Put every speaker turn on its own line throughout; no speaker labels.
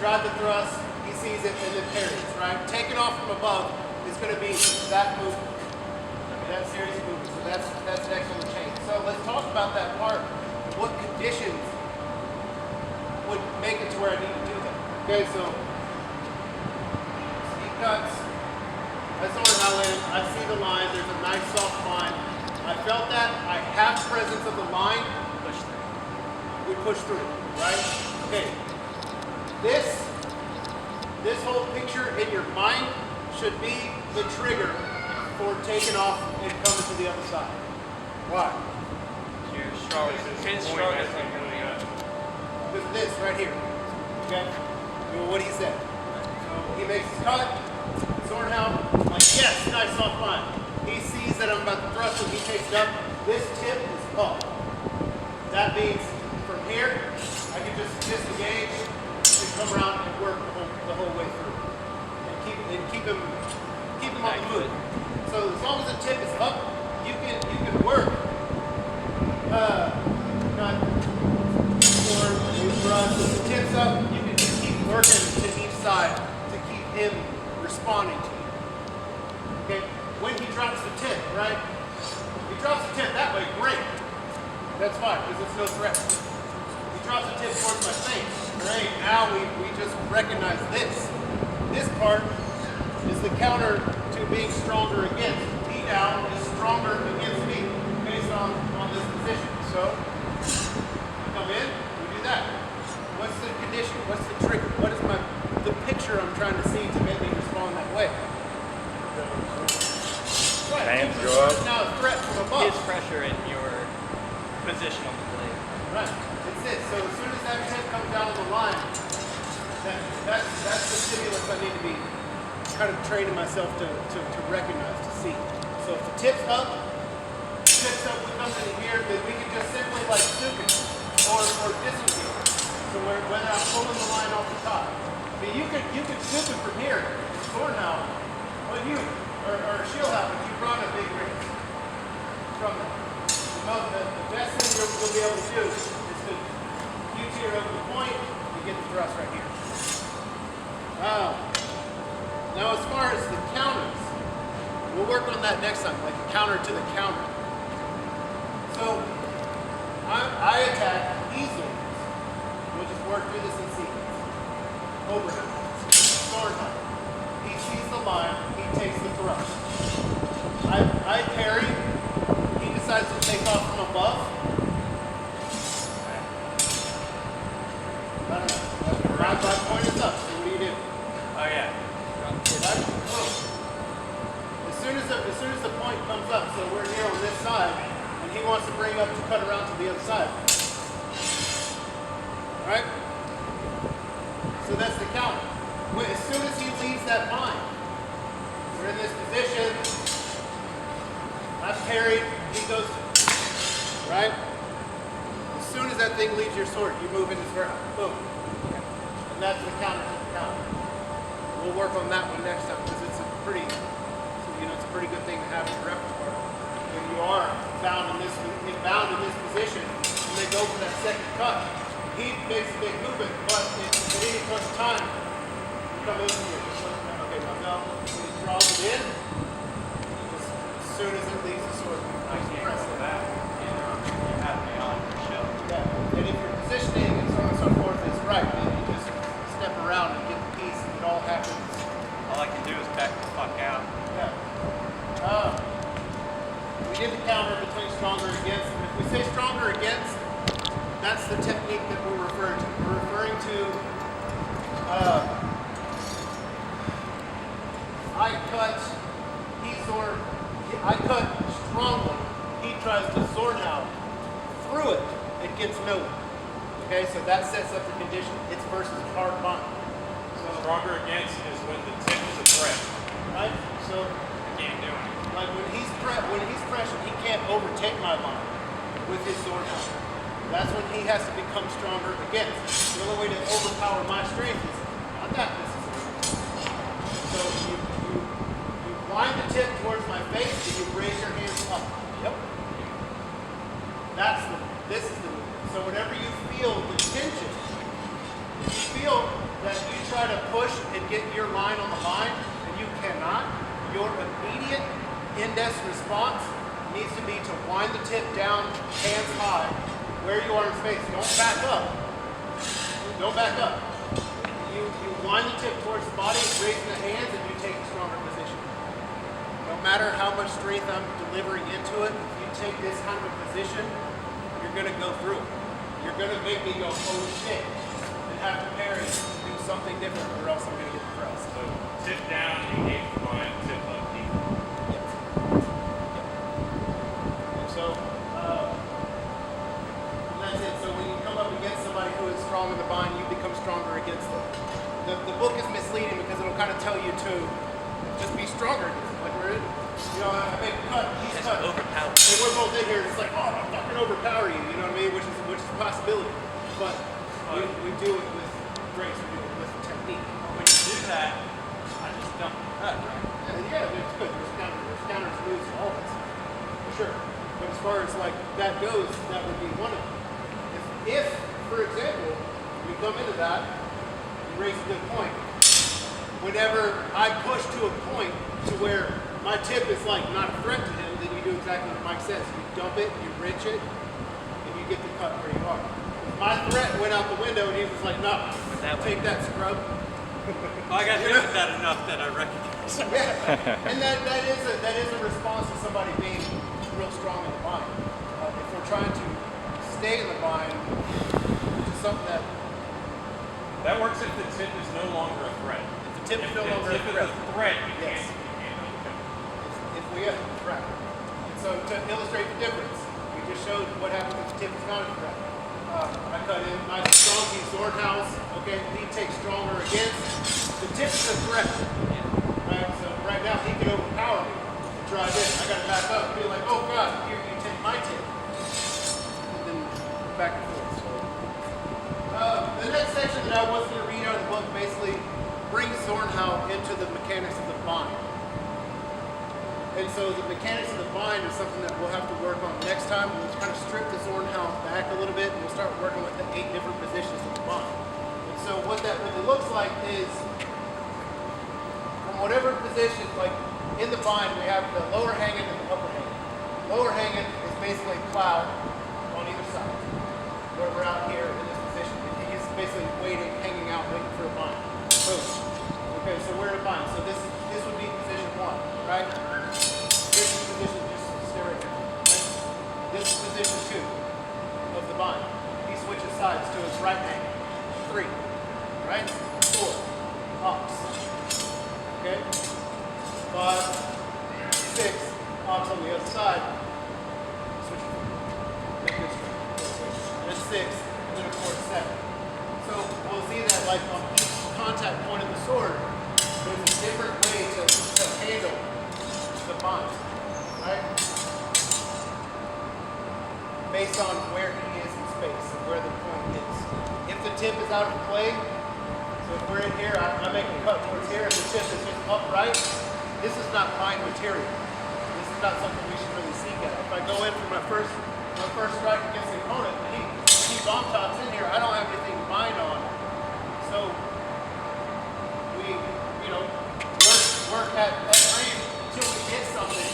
drive the thrust, he sees it, and then parries, right? Taking off from above is going to be that movement. That series of movements. So that's next on the chain. So let's talk about that part. What conditions would make it to where I need to do that? Okay, so steep cuts. I Zornhau in. I see the line. There's a nice soft line. I felt that. I have presence of the line.
Push through.
We push through, right? Okay. This whole picture in your mind should be the trigger for taking off and coming to the other side. Why?
You're stronger. His strongest than moving up.
Because of this right here. Okay? Well, what he said. So he makes his cut. Zornhau, I'm like, yes, nice soft line. He sees that I'm about to thrust and he takes it up. This tip is up. That means from here, I can just disengage and come around and work the whole way through. And keep him on the move. So as long as the tip is up, you can work. Not for thrust. If the tip's up, you can just keep working to each side to keep him responding to you. Okay? When he drops the tip, right? If he drops the tip that way, great. That's fine, because it's no threat. If he drops the tip towards my face, great. Now we just recognize this. This part is the counter to being stronger against. He down is stronger against me based on this position. So, I come in, we do that. What's the condition? What's the trigger? What is the picture I'm trying to see to make me respond that way? Right.
Hands go up.
Now a threat from above.
His pressure in your position on the blade.
Right. It's it. So as soon as that tip comes down on the line, that's the stimulus I need to be kind of training myself to recognize, to see. So if the tip's up, we come in here, then we can just simply like soup it or disengage. So whether I'm pulling the line off the top. I mean, you could soup it from here. Zornhau, when you or she'll happen, you run a big race from that. The best thing you'll be able to do is to U-tier over the point and get the thrust right here. Now as far as the counters, we'll work on that next time, like a counter to the counter. So I attack easily. We'll just work through this in sequence. Overhead. Zornhau. He sees the line, he takes the thrust. I parry, he decides to take off from above. I don't know. My point is up, so what do you do?
Oh yeah.
Right? Oh. As soon as the point comes up, so we're here on this side, and he wants to bring up to cut around to the other side. Alright? So that's the counter. As soon as he leaves that line, we're in this position, I've parried, he goes, right? As soon as that thing leaves your sword, you move in his ground. Boom. And that's the counter to the counter. We'll work on that one next time because it's a pretty good thing to have in your repertoire. When you are bound in this position, and they go for that second cut, he makes a big movement, but at any point in time, you come in here. Okay, now he draws it in. Just as soon as it leaves the sword,
I can't press it back. You have me on for show.
yeah. And if your positioning and so on and so forth is right, then you just step around and get the piece, and it all happens.
All I can do is back the fuck out.
Yeah. We did the counter between stronger against. If we say stronger against, that's the technique that we're referring to. We're referring to I cut strongly. He tries to Zornhau through it. It gets nowhere. Okay, so that sets up the condition. It's versus hard bind. So
Stronger against is when the tip is a threat.
right. So
You can't do it.
like when he's pressured, he can't overtake my line with his Zornhau. That's when he has to become stronger against. The only way to overpower my strength is not that. So you wind the tip towards my face and you raise your hands up. Yep. This is the movement. So whenever you feel the tension, if you feel that you push and get your line on the line, and you cannot, your immediate index response needs to be to wind the tip down, hands high, where you are in space. Don't back up. Don't back up. You wind the tip towards the body, raising the hands, and you take a stronger position. No matter how much strength I'm delivering into it, if you take this kind of a position, you're going to go through it. You're going to make me go, oh shit, and have to parry, do something different, or else I'm going to get pressed.
So tip down, engage the bind, tip up, deep.
Yep. And so, and that's it. So when you come up against somebody who is strong in the bind, you become stronger against them. The book is misleading because it'll kind of tell you to just be stronger against them. Like we're in, you know, I make a cut, he's cut.
Overpowered.
And we're both in here, it's like, oh, I'm fucking overpower you, you know what I mean? Which is a possibility. But we do it with grace, we do it with technique.
When you do that, I just dump the cut, right?
Yeah, it's good. There's counters moves to all this. For sure. But as far as like that goes, that would be one of them. If for example, you come into that, you raise a good point. Whenever I push to a point to where my tip is like not a threat to him, then you do exactly what Mike says. You dump it, you wrench it, and you get the cut where you are. If my threat went out the window and he was like, no, take that scrub.
Well, I got hit with that enough that I recognize.
Yeah, and that is a response to somebody being real strong in the bind. If we're trying to stay in the bind, which is something
That works if the tip is no longer a threat.
if the tip is no longer a
If
threat.
it's a threat, you
Yes.
can't.
If we have right. And so to illustrate the difference, we just showed what happens if the tip is not a threat. I cut in nice strong piece Zornhau. Okay, he takes stronger against. The tip is a threat. Right? So right now he can overpower me and try this. I gotta back up and be like, oh god, here you take my tip. And then back and forth. So the next section that I was gonna read out of the book basically brings Zornhau into the mechanics of the bind. And so the mechanics of the bind is something that we'll have to work on next time. We'll kind of strip the Zornhau back a little bit and we'll start working with the 8 different positions of the bind. And so what that really looks like is from whatever position, like in the bind we have the lower hanging and the upper hanging. Lower hanging is basically plowed on either side. Where we're out here in this position. He's basically waiting, hanging out, waiting for a bind. Boom. Okay, so we're in a bind. So this would be position 1, right? This is position, just stay right there. Right? This is position 2 of the bind. He switches sides to his right hand. 3, right? 4, ox. Okay? 5, 6, ox on the other side. Switch it. Make this straight. And then 6, and then of course 7. So we'll see that like on each contact point of the sword, there's a different way to handle the bind, right? Based on where he is in space and where the point is. If the tip is out of play, so if we're in here, I make a cut towards here, and the tip is just upright, this is not bind material. This is not something we should really seek at. If I go in for my first strike against the opponent, and he bomb tops in here, I don't have anything to bind on. So we, you know, work at range until we get something,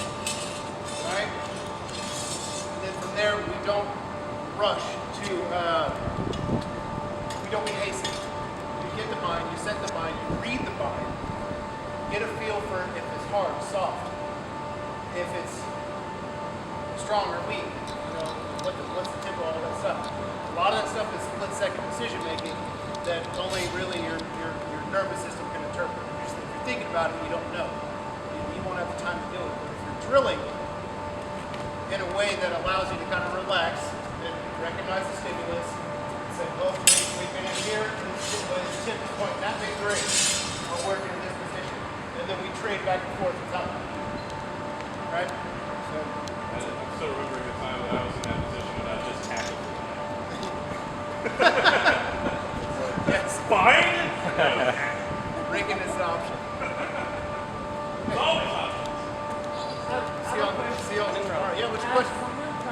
right? And then from there, we don't rush to, we don't be hasty. You get the bind, you set the bind, you read the bind, get a feel for if it's hard, soft, if it's strong or weak, you know, what's the tempo, all that stuff. A lot of that stuff is split-second decision making that only really your nervous system can interpret. If you're thinking about it, you don't know. You won't have the time to do it. But if you're drilling in a way that allows you to kind of